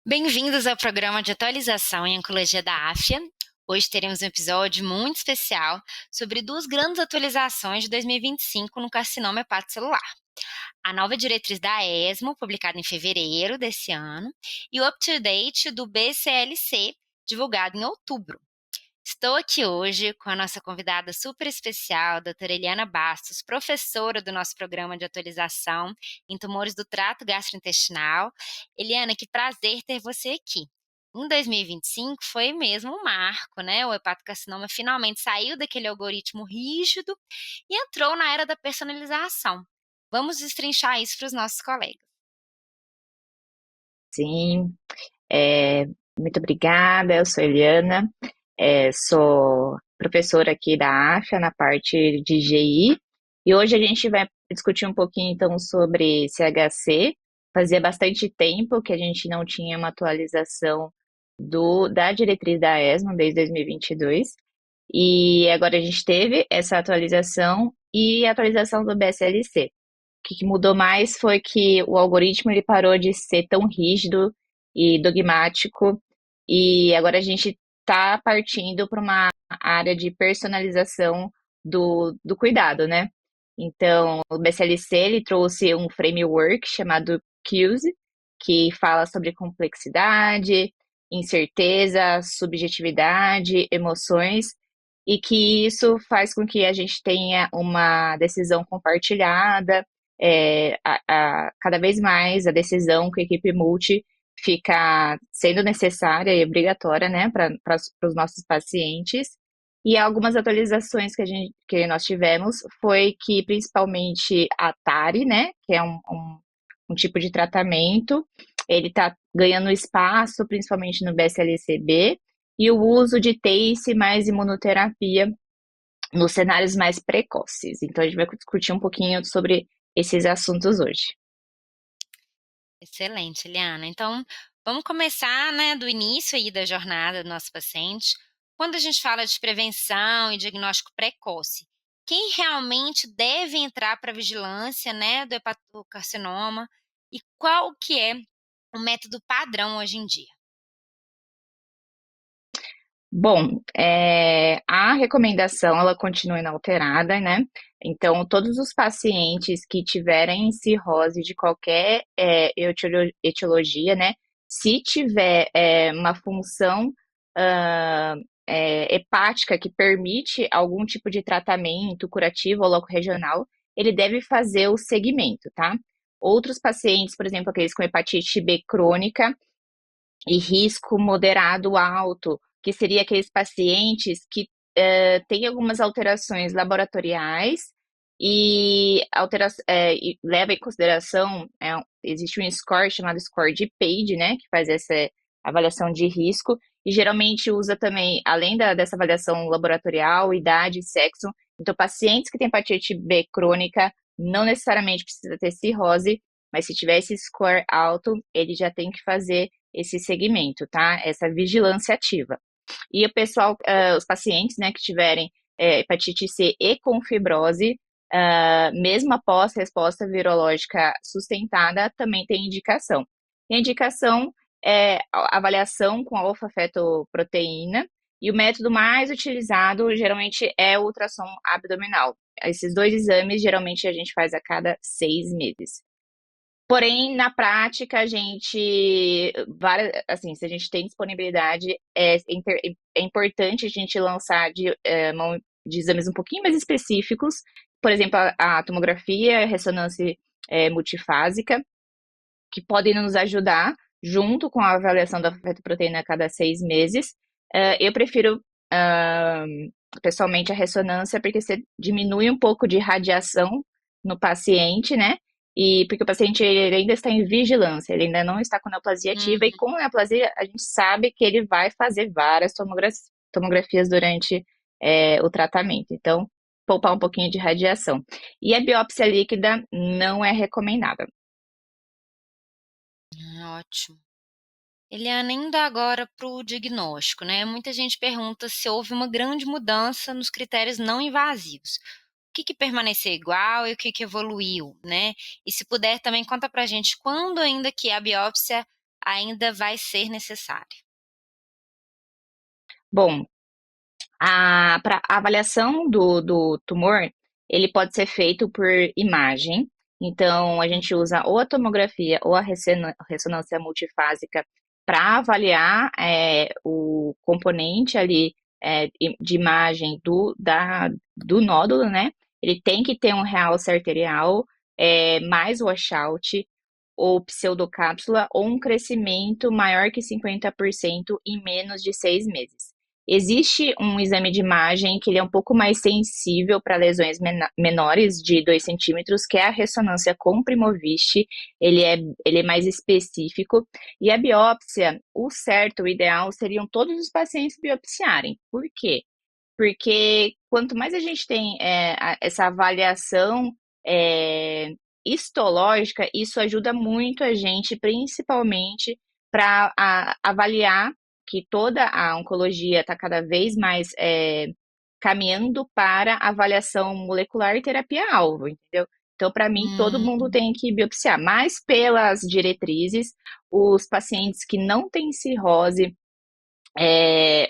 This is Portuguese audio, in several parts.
Bem-vindos ao programa de atualização em oncologia da AFIA. Hoje teremos um episódio muito especial sobre duas grandes atualizações de 2025 no carcinoma hepatocelular. A nova diretriz da ESMO, publicada em fevereiro desse ano, e o up-to-date do BCLC, divulgado em outubro. Estou aqui hoje com a nossa convidada super especial, doutora Eliana Bastos, professora do nosso programa de atualização em tumores do trato gastrointestinal. Eliana, que prazer ter você aqui. Em 2025 foi mesmo um marco, né? O hepatocarcinoma finalmente saiu daquele algoritmo rígido e entrou na era da personalização. Vamos destrinchar isso para os nossos colegas. Sim, é, muito obrigada. Eu sou Eliana, sou professora aqui da AFIA na parte de GI e hoje a gente vai discutir um pouquinho então sobre CHC. Fazia bastante tempo que a gente não tinha uma atualização da diretriz da ESMO desde 2022 e agora a gente teve essa atualização e a atualização do BSLC. O que mudou mais foi que o algoritmo ele parou de ser tão rígido e dogmático, e agora a gente está partindo para uma área de personalização do cuidado, né? Então, o BCLC ele trouxe um framework chamado QSE, que fala sobre complexidade, incerteza, subjetividade, emoções, e que isso faz com que a gente tenha uma decisão compartilhada, cada vez mais a decisão com a equipe multi fica sendo necessária e obrigatória, né, para os nossos pacientes. E algumas atualizações que nós tivemos foi que, principalmente, a TARI, né, que é um tipo de tratamento, ele está ganhando espaço, principalmente no BSLCB, e o uso de TACE mais imunoterapia nos cenários mais precoces. Então, a gente vai discutir um pouquinho sobre esses assuntos hoje. Excelente, Eliana. Então, vamos começar, né, do início aí da jornada do nosso paciente. Quando a gente fala de prevenção e diagnóstico precoce, quem realmente deve entrar para a vigilância, né, do hepatocarcinoma e qual que é o método padrão hoje em dia? Bom, a recomendação ela continua inalterada, né? Então, todos os pacientes que tiverem cirrose de qualquer etiologia, né? Se tiver uma função ah, hepática que permite algum tipo de tratamento curativo ou locorregional, ele deve fazer o segmento, tá? Outros pacientes, por exemplo, aqueles com hepatite B crônica, e risco moderado alto, que seria aqueles pacientes que têm algumas alterações laboratoriais e leva em consideração, existe um score chamado score de PAGE, né, que faz essa avaliação de risco, e geralmente usa também, além dessa avaliação laboratorial, idade, sexo. Então, pacientes que têm hepatite B crônica não necessariamente precisa ter cirrose, mas se tiver esse score alto, ele já tem que fazer esse segmento, tá? Essa vigilância ativa. E o pessoal, os pacientes, né, que tiverem hepatite C e com fibrose, mesmo após resposta virológica sustentada, também tem indicação. E a indicação é a avaliação com alfa-fetoproteína, e o método mais utilizado geralmente é o ultrassom abdominal. Esses dois exames geralmente a gente faz a cada 6 meses. Porém, na prática, assim, se a gente tem disponibilidade, é importante a gente lançar mão de exames um pouquinho mais específicos, por exemplo, a tomografia, a ressonância multifásica, que podem nos ajudar junto com a avaliação da fetoproteína a cada 6 meses. Eu prefiro, pessoalmente, a ressonância, porque você diminui um pouco de radiação no paciente, né? E porque o paciente ele ainda está em vigilância, ele ainda não está com neoplasia ativa, e com neoplasia a gente sabe que ele vai fazer várias tomografias durante o tratamento. Então, poupar um pouquinho de radiação. E a biópsia líquida não é recomendada. Ótimo. Eliana, indo agora para o diagnóstico, né? Muita gente pergunta se houve uma grande mudança nos critérios não invasivos. O que permaneceu igual e o que evoluiu, né? E se puder também conta pra gente quando ainda que a biópsia ainda vai ser necessário? Bom, para a avaliação do tumor, ele pode ser feito por imagem. Então, a gente usa ou a tomografia ou a ressonância multifásica para avaliar o componente ali de imagem do nódulo, né? Ele tem que ter um realce arterial, mais washout, ou pseudocápsula, ou um crescimento maior que 50% em menos de 6 meses. Existe um exame de imagem que ele é um pouco mais sensível para lesões menores de 2 centímetros, que é a ressonância com Primovich. Ele é mais específico. E a biópsia, o certo, o ideal, seriam todos os pacientes biopsiarem. Por quê? Porque quanto mais a gente tem essa avaliação é, histológica, isso ajuda muito a gente, principalmente para avaliar que toda a oncologia está cada vez mais caminhando para avaliação molecular e terapia-alvo, entendeu? Então, para mim, todo mundo Hum, tem que biopsiar, mas pelas diretrizes, os pacientes que não têm cirrose,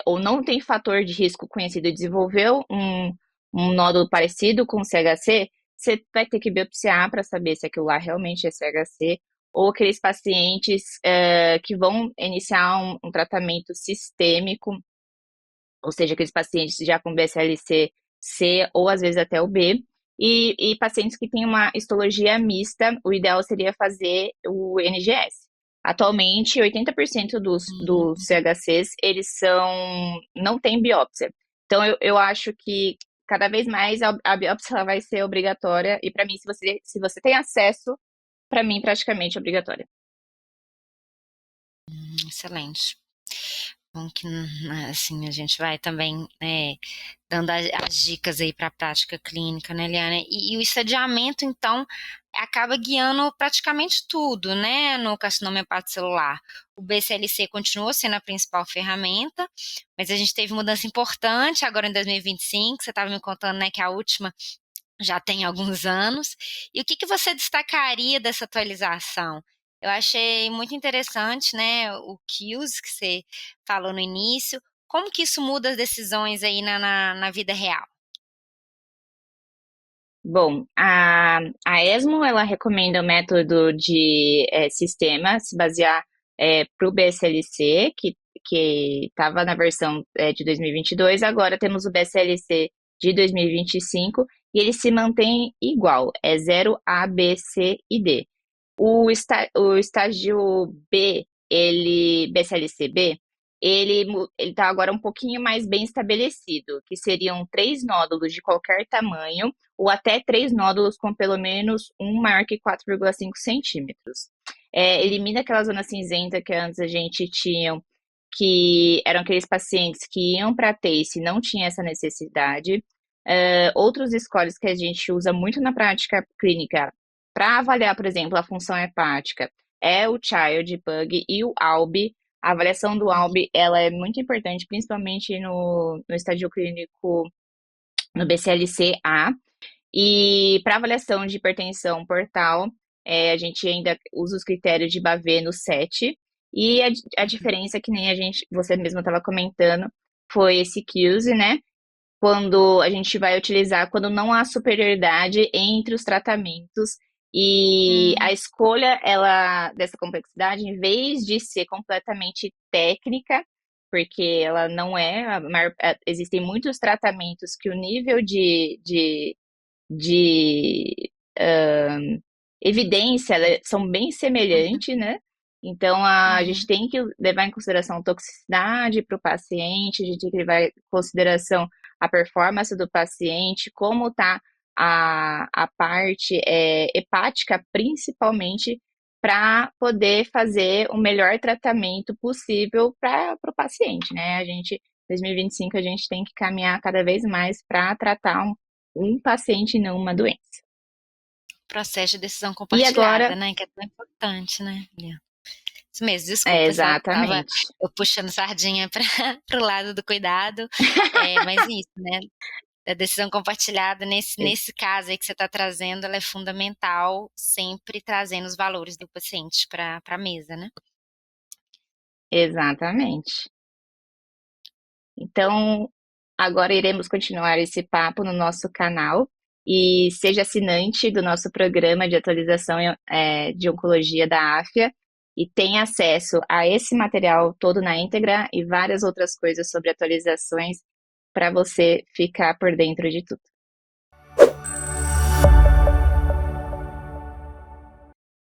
ou não tem fator de risco conhecido e desenvolveu um nódulo parecido com CHC, você vai ter que biopsiar para saber se aquilo lá realmente é CHC, ou aqueles pacientes que vão iniciar um tratamento sistêmico, ou seja, aqueles pacientes já com BSL-C C ou às vezes até o B, e pacientes que têm uma histologia mista, o ideal seria fazer o NGS. Atualmente, 80% dos hum. CHCs, eles não tem biópsia. Então, eu acho que cada vez mais a biópsia ela vai ser obrigatória, e para mim, se você tem acesso, para mim, praticamente obrigatória. Excelente. Bom que assim a gente vai também dando as dicas aí para a prática clínica, né, Eliana? E o estadiamento, então, acaba guiando praticamente tudo, né, no carcinoma hepatocelular. O BCLC continuou sendo a principal ferramenta, mas a gente teve mudança importante agora em 2025. Você estava me contando, né, que a última já tem alguns anos. E o que que você destacaria dessa atualização? Eu achei muito interessante, né, o Kills que você falou no início. Como que isso muda as decisões aí na vida real? Bom, a ESMO ela recomenda o método de sistema se basear para o BSLC, que estava na versão de 2022, agora temos o BSLC de 2025 e ele se mantém igual, é 0 A, B, C e D. O estágio B, BSLC-B, ele está agora um pouquinho mais bem estabelecido, que seriam 3 nódulos de qualquer tamanho, ou até 3 nódulos com pelo menos um maior que 4,5 centímetros. Elimina aquela zona cinzenta que antes a gente tinha, que eram aqueles pacientes que iam para a TACE e não tinha essa necessidade. Outros scores que a gente usa muito na prática clínica para avaliar, por exemplo, a função hepática é o Child Pug e o ALB. A avaliação do ALB ela é muito importante, principalmente no estágio clínico no BCLC-A. E para avaliação de hipertensão portal, a gente ainda usa os critérios de Bavê no 7. E a diferença, que nem você mesmo estava comentando, foi esse QSE, né? Quando a gente vai utilizar, quando não há superioridade entre os tratamentos e a Hum, escolha dessa complexidade, em vez de ser completamente técnica, porque ela não é, existem muitos tratamentos que o nível de evidência são bem uhum, semelhantes, né? Então, a gente uhum. tem que levar em consideração toxicidade para o paciente, a gente tem que levar em consideração a performance do paciente, como está a parte hepática, principalmente, para poder fazer o melhor tratamento possível para o paciente, né? 2025, a gente tem que caminhar cada vez mais para tratar um paciente e não uma doença. Processo de decisão E compartilhada, agora, né? Que é tão importante, né, Eliana? Isso mesmo, desculpa, só tava exatamente. eu puxando sardinha para o lado do cuidado, mas isso, né? A decisão compartilhada, nesse caso aí que você está trazendo, ela é fundamental, sempre trazendo os valores do paciente para a mesa, né? Exatamente. Então, agora iremos continuar esse papo no nosso canal e seja assinante do nosso programa de atualização de oncologia da AFIA e tenha acesso a esse material todo na íntegra e várias outras coisas sobre atualizações para você ficar por dentro de tudo.